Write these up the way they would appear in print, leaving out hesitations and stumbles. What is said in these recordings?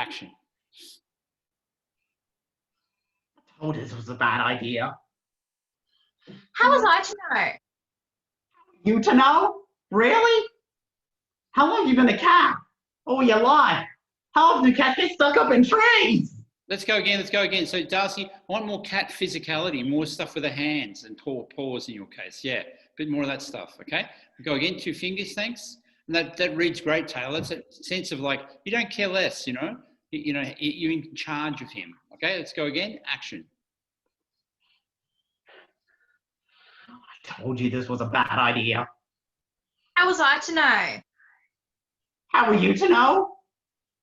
action. I told you this was a bad idea. How was I to know? You to know? Really? How long have you been a cat? All your life. How often do cats get stuck up in trees? Let's go again. So, Darcy, I want more cat physicality, more stuff with the hands and paws in your case. Yeah, a bit more of that stuff, okay? Go again, 2 fingers, thanks. And that reads great, Taylor. It's a sense of like, you don't care less, you know? You're in charge of him, okay? Let's go again, action. I told you this was a bad idea. How was I to know? How are you to know?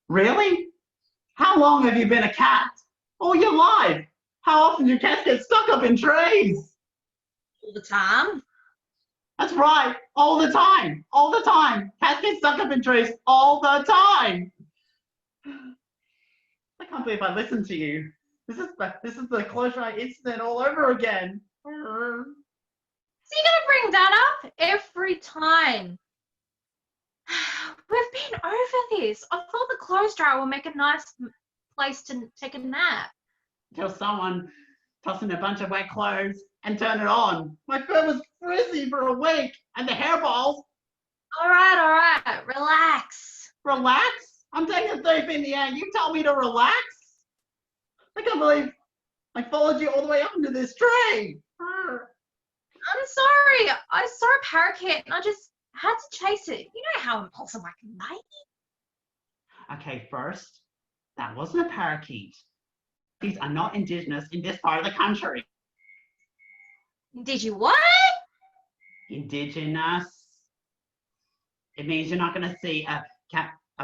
Really? How long have you been a cat? All your life. How often do cats get stuck up in trees? All the time. That's right, all the time. All the time. Cats get stuck up in trees all the time. I can't believe I listened to you. This is the closure incident all over again. So you're gonna bring that up every time. We've been over this. I thought the clothes dryer will make a nice place to take a nap. Till someone tossed in a bunch of wet clothes and turned it on. My fur was frizzy for a week, and the hairballs. All right. Relax. Relax? I'm taking a deep in the air. You told me to relax? I can't believe I followed you all the way up into this tree. I'm sorry. I saw a parakeet and I just had to chase it. You know how impulsive I can be. Okay, first, that wasn't a parakeet. These are not indigenous in this part of the country. Did you what? Indigenous. It means you're not going to see a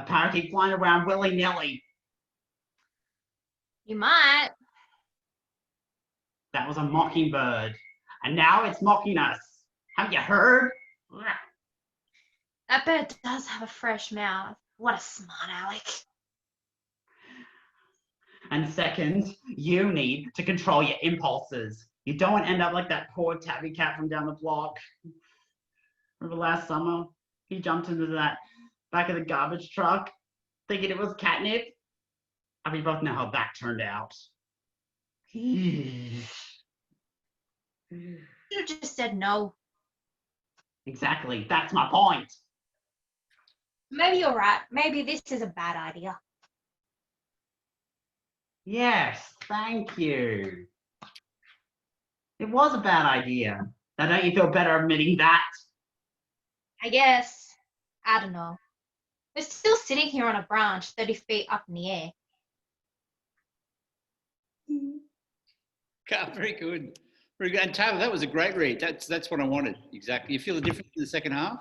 parakeet flying around willy-nilly. You might. That was a mockingbird. And now it's mocking us. Haven't you heard? That bird does have a fresh mouth. What a smart aleck. And second, you need to control your impulses. You don't want to end up like that poor tabby cat from down the block. Remember last summer? He jumped into that back of the garbage truck thinking it was catnip. And we both know how that turned out. You just said no. Exactly. That's my point. Maybe you're right. Maybe this is a bad idea. Yes, thank you. It was a bad idea. Now don't you feel better admitting that? I guess. I don't know. We're still sitting here on a branch 30 feet up in the air. Very good. Very good. And Taylor, that was a great read. That's what I wanted. Exactly. You feel the difference in the second half?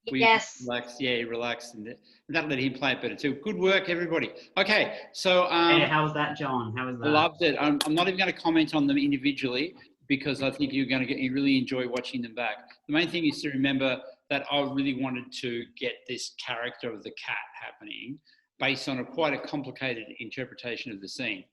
Yes. Relaxed. Yeah, he relaxed, and that let him play it better too. Good work, everybody. Okay, so hey, how was that, John? How was that? I loved it. I'm not even going to comment on them individually because I think you really enjoy watching them back. The main thing is to remember that I really wanted to get this character of the cat happening based on quite a complicated interpretation of the scene.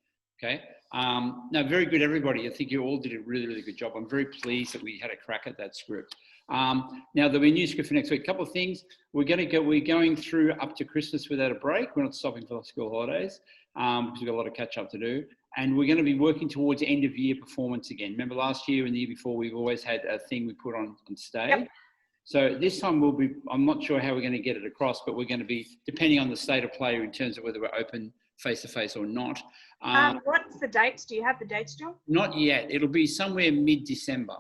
Okay. No, very good, everybody. I think you all did a really, really good job. I'm very pleased that we had a crack at that script. Now there'll be a new script for next week. A couple of things. We're going through up to Christmas without a break. We're not stopping for the school holidays because we've got a lot of catch up to do. And we're going to be working towards end of year performance again. Remember last year and the year before, we've always had a thing we put on stage. Yep. So this time I'm not sure how we're going to get it across, but we're going to be, depending on the state of play in terms of whether we're open face-to-face or not. What's the dates? Do you have the dates, John? Not yet. It'll be somewhere mid-December.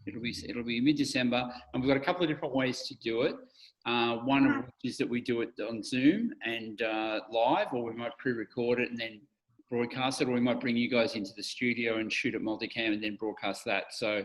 It'll be mid-December, and we've got a couple of different ways to do it. One of which is that we do it on Zoom and live, or we might pre-record it and then broadcast it, or we might bring you guys into the studio and shoot it multicam and then broadcast that. So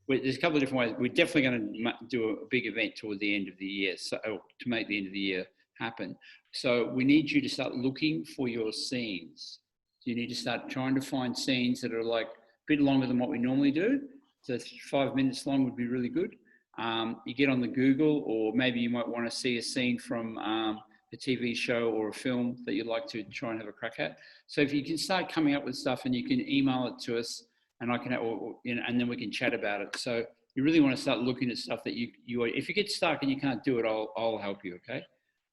there's a couple of different ways. We're definitely going to do a big event toward the end of the year, so to make the end of the year happen. So we need you to start looking for your scenes. So you need to start trying to find scenes that are like a bit longer than what we normally do. So 5 minutes long would be really good. You get on the Google, or maybe you might want to see a scene from a TV show or a film that you'd like to try and have a crack at. So if you can start coming up with stuff and you can email it to us, and I can, and then we can chat about it. So you really want to start looking at stuff that you if you get stuck and you can't do it, I'll help you. Okay.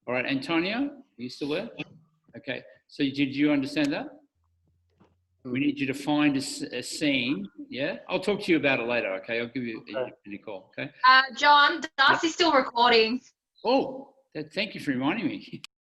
All right, Antonio, are you still there? Okay. So did you understand that? We need you to find a scene. Yeah. I'll talk to you about it later. Okay. I'll give you a call. Okay. John, Darcy's still recording. Oh, thank you for reminding me.